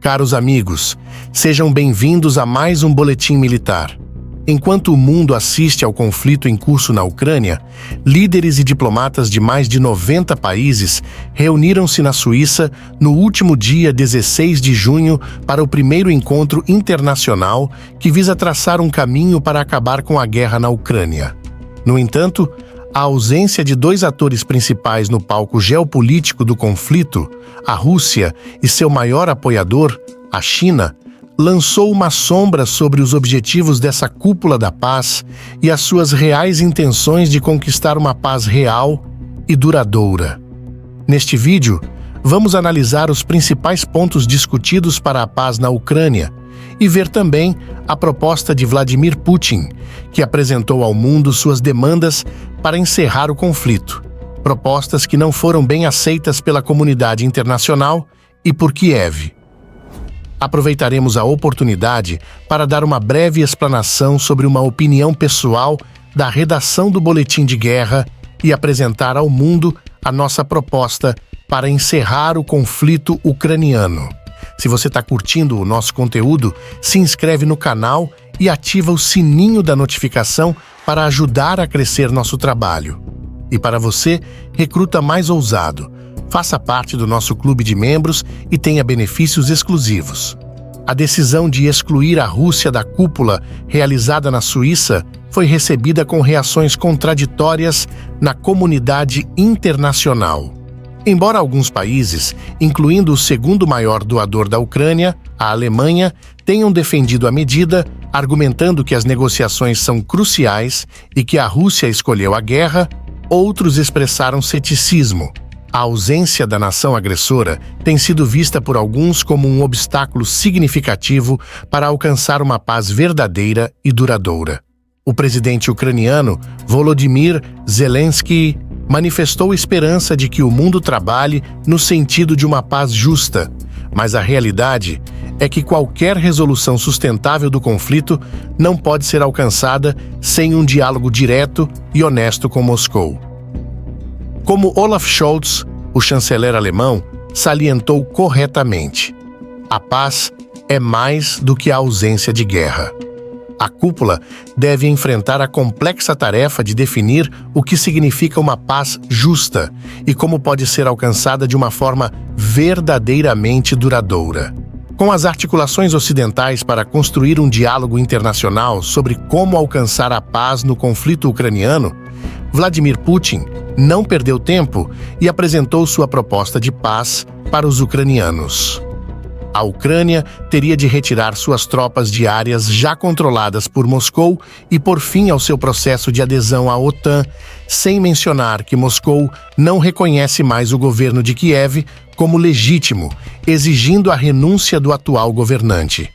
Caros amigos, sejam bem-vindos a mais um Boletim Militar. Enquanto o mundo assiste ao conflito em curso na Ucrânia, líderes e diplomatas de mais de 90 países reuniram-se na Suíça no último dia 16 de junho para o primeiro encontro internacional que visa traçar um caminho para acabar com a guerra na Ucrânia. No entanto, a ausência de dois atores principais no palco geopolítico do conflito, a Rússia e seu maior apoiador, a China, lançou uma sombra sobre os objetivos dessa cúpula da paz e as suas reais intenções de conquistar uma paz real e duradoura. Neste vídeo, vamos analisar os principais pontos discutidos para a paz na Ucrânia e ver também a proposta de Vladimir Putin, que apresentou ao mundo suas demandas para encerrar o conflito, propostas que não foram bem aceitas pela comunidade internacional e por Kiev. Aproveitaremos a oportunidade para dar uma breve explanação sobre uma opinião pessoal da redação do Boletim de Guerra e apresentar ao mundo a nossa proposta para encerrar o conflito ucraniano. Se você está curtindo o nosso conteúdo, se inscreve no canal e ativa o sininho da notificação para ajudar a crescer nosso trabalho. E para você, recruta mais ousado. Faça parte do nosso clube de membros e tenha benefícios exclusivos. A decisão de excluir a Rússia da cúpula realizada na Suíça foi recebida com reações contraditórias na comunidade internacional. Embora alguns países, incluindo o segundo maior doador da Ucrânia, a Alemanha, tenham defendido a medida, argumentando que as negociações são cruciais e que a Rússia escolheu a guerra, outros expressaram ceticismo. A ausência da nação agressora tem sido vista por alguns como um obstáculo significativo para alcançar uma paz verdadeira e duradoura. O presidente ucraniano, Volodymyr Zelensky, manifestou esperança de que o mundo trabalhe no sentido de uma paz justa, mas a realidade é que qualquer resolução sustentável do conflito não pode ser alcançada sem um diálogo direto e honesto com Moscou. Como Olaf Scholz, o chanceler alemão, salientou corretamente, a paz é mais do que a ausência de guerra. A cúpula deve enfrentar a complexa tarefa de definir o que significa uma paz justa e como pode ser alcançada de uma forma verdadeiramente duradoura. Com as articulações ocidentais para construir um diálogo internacional sobre como alcançar a paz no conflito ucraniano, Vladimir Putin não perdeu tempo e apresentou sua proposta de paz para os ucranianos. A Ucrânia teria de retirar suas tropas de áreas já controladas por Moscou e pôr fim ao seu processo de adesão à OTAN, sem mencionar que Moscou não reconhece mais o governo de Kiev como legítimo, exigindo a renúncia do atual governante.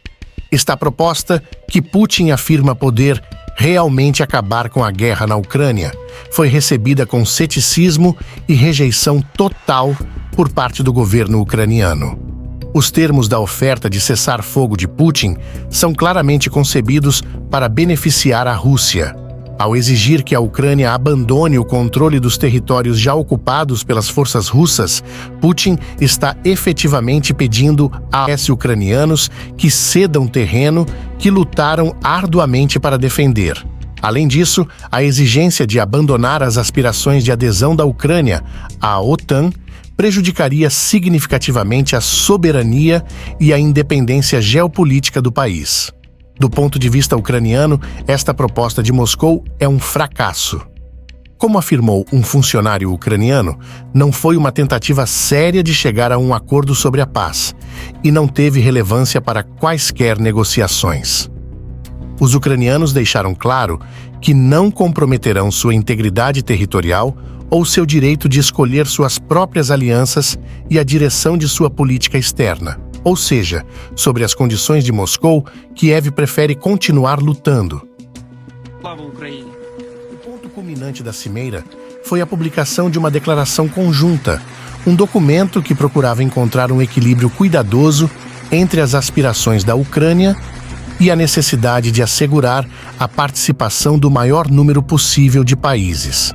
Esta proposta, que Putin afirma poder realmente acabar com a guerra na Ucrânia, foi recebida com ceticismo e rejeição total por parte do governo ucraniano. Os termos da oferta de cessar-fogo de Putin são claramente concebidos para beneficiar a Rússia. Ao exigir que a Ucrânia abandone o controle dos territórios já ocupados pelas forças russas, Putin está efetivamente pedindo aos ucranianos que cedam terreno que lutaram arduamente para defender. Além disso, a exigência de abandonar as aspirações de adesão da Ucrânia à OTAN prejudicaria significativamente a soberania e a independência geopolítica do país. Do ponto de vista ucraniano, esta proposta de Moscou é um fracasso. Como afirmou um funcionário ucraniano, não foi uma tentativa séria de chegar a um acordo sobre a paz e não teve relevância para quaisquer negociações. Os ucranianos deixaram claro que não comprometerão sua integridade territorial ou seu direito de escolher suas próprias alianças e a direção de sua política externa. Ou seja, sobre as condições de Moscou, Kiev prefere continuar lutando. O ponto culminante da cimeira foi a publicação de uma declaração conjunta, um documento que procurava encontrar um equilíbrio cuidadoso entre as aspirações da Ucrânia e a necessidade de assegurar a participação do maior número possível de países.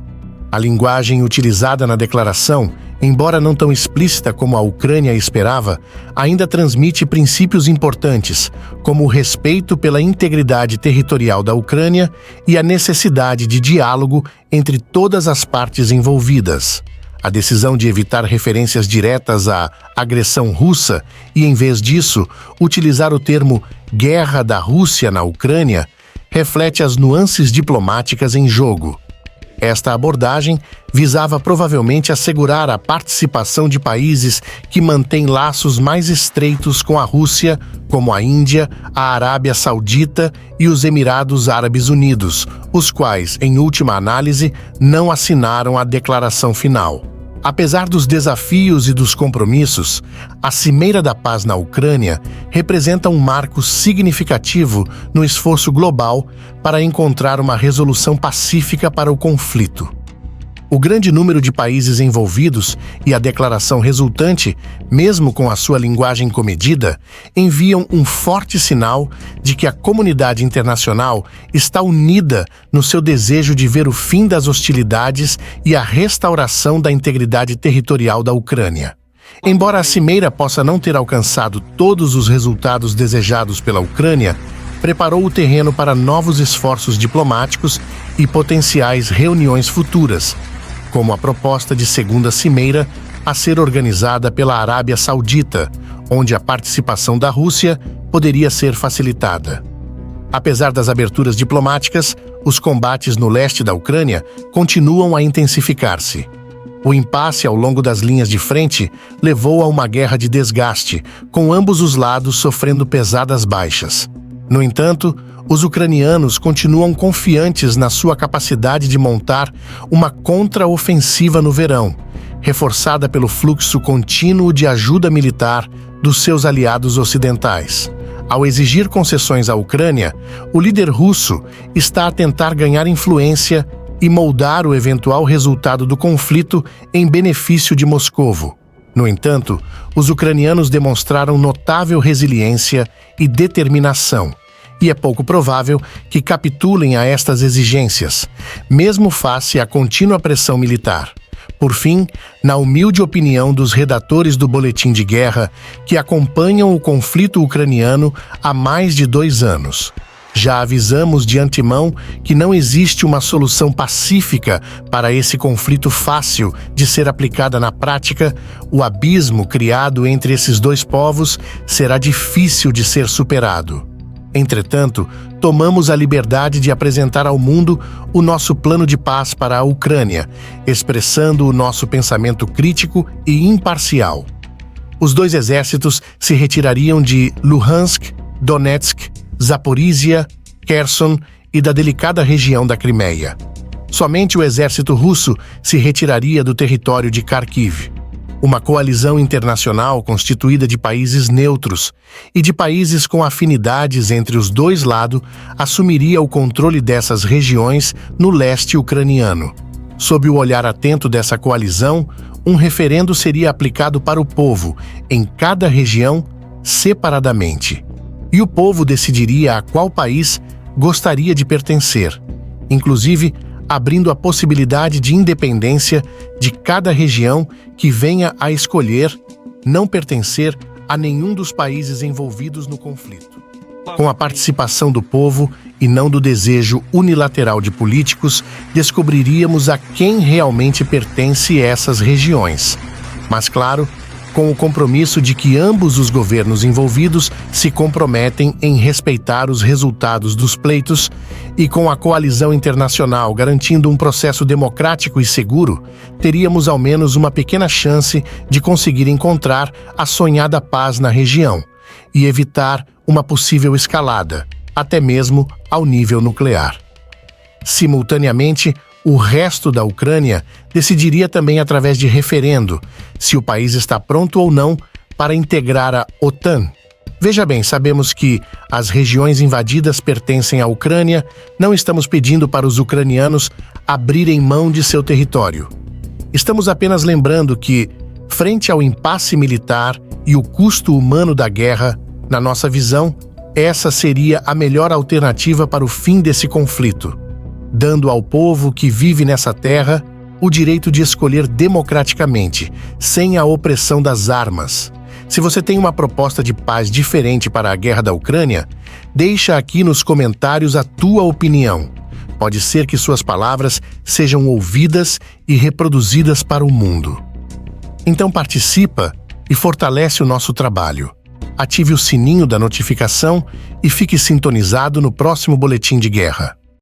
A linguagem utilizada na declaração embora não tão explícita como a Ucrânia esperava, ainda transmite princípios importantes, como o respeito pela integridade territorial da Ucrânia e a necessidade de diálogo entre todas as partes envolvidas. A decisão de evitar referências diretas à agressão russa e, em vez disso, utilizar o termo Guerra da Rússia na Ucrânia reflete as nuances diplomáticas em jogo. Esta abordagem visava provavelmente assegurar a participação de países que mantêm laços mais estreitos com a Rússia, como a Índia, a Arábia Saudita e os Emirados Árabes Unidos, os quais, em última análise, não assinaram a declaração final. Apesar dos desafios e dos compromissos, a Cimeira da Paz na Ucrânia representa um marco significativo no esforço global para encontrar uma resolução pacífica para o conflito. O grande número de países envolvidos e a declaração resultante, mesmo com a sua linguagem comedida, enviam um forte sinal de que a comunidade internacional está unida no seu desejo de ver o fim das hostilidades e a restauração da integridade territorial da Ucrânia. Embora a cimeira possa não ter alcançado todos os resultados desejados pela Ucrânia, preparou o terreno para novos esforços diplomáticos e potenciais reuniões futuras, como a proposta de segunda cimeira a ser organizada pela Arábia Saudita, onde a participação da Rússia poderia ser facilitada. Apesar das aberturas diplomáticas, os combates no leste da Ucrânia continuam a intensificar-se. O impasse ao longo das linhas de frente levou a uma guerra de desgaste, com ambos os lados sofrendo pesadas baixas. No entanto, os ucranianos continuam confiantes na sua capacidade de montar uma contraofensiva no verão, reforçada pelo fluxo contínuo de ajuda militar dos seus aliados ocidentais. Ao exigir concessões à Ucrânia, o líder russo está a tentar ganhar influência e moldar o eventual resultado do conflito em benefício de Moscovo. No entanto, os ucranianos demonstraram notável resiliência e determinação, e é pouco provável que capitulem a estas exigências, mesmo face à contínua pressão militar. Por fim, na humilde opinião dos redatores do Boletim de Guerra, que acompanham o conflito ucraniano há mais de 2 anos, já avisamos de antemão que não existe uma solução pacífica para esse conflito fácil de ser aplicada na prática. O abismo criado entre esses dois povos será difícil de ser superado. Entretanto, tomamos a liberdade de apresentar ao mundo o nosso plano de paz para a Ucrânia, expressando o nosso pensamento crítico e imparcial. Os 2 exércitos se retirariam de Luhansk, Donetsk, Zaporizhia, Kherson e da delicada região da Crimeia. Somente o exército russo se retiraria do território de Kharkiv. Uma coalizão internacional constituída de países neutros e de países com afinidades entre os dois lados assumiria o controle dessas regiões no leste ucraniano. Sob o olhar atento dessa coalizão, um referendo seria aplicado para o povo, em cada região, separadamente. E o povo decidiria a qual país gostaria de pertencer, inclusive abrindo a possibilidade de independência de cada região que venha a escolher não pertencer a nenhum dos países envolvidos no conflito. Com a participação do povo e não do desejo unilateral de políticos, descobriríamos a quem realmente pertence essas regiões. Mas, claro, com o compromisso de que ambos os governos envolvidos se comprometem em respeitar os resultados dos pleitos e com a coalizão internacional garantindo um processo democrático e seguro, teríamos ao menos uma pequena chance de conseguir encontrar a sonhada paz na região e evitar uma possível escalada, até mesmo ao nível nuclear. Simultaneamente, o resto da Ucrânia decidiria também através de referendo se o país está pronto ou não para integrar a OTAN. Veja bem, sabemos que as regiões invadidas pertencem à Ucrânia, não estamos pedindo para os ucranianos abrirem mão de seu território. Estamos apenas lembrando que, frente ao impasse militar e o custo humano da guerra, na nossa visão, essa seria a melhor alternativa para o fim desse conflito, dando ao povo que vive nessa terra o direito de escolher democraticamente, sem a opressão das armas. Se você tem uma proposta de paz diferente para a guerra da Ucrânia, deixa aqui nos comentários a tua opinião. Pode ser que suas palavras sejam ouvidas e reproduzidas para o mundo. Então participa e fortalece o nosso trabalho. Ative o sininho da notificação e fique sintonizado no próximo Boletim de Guerra.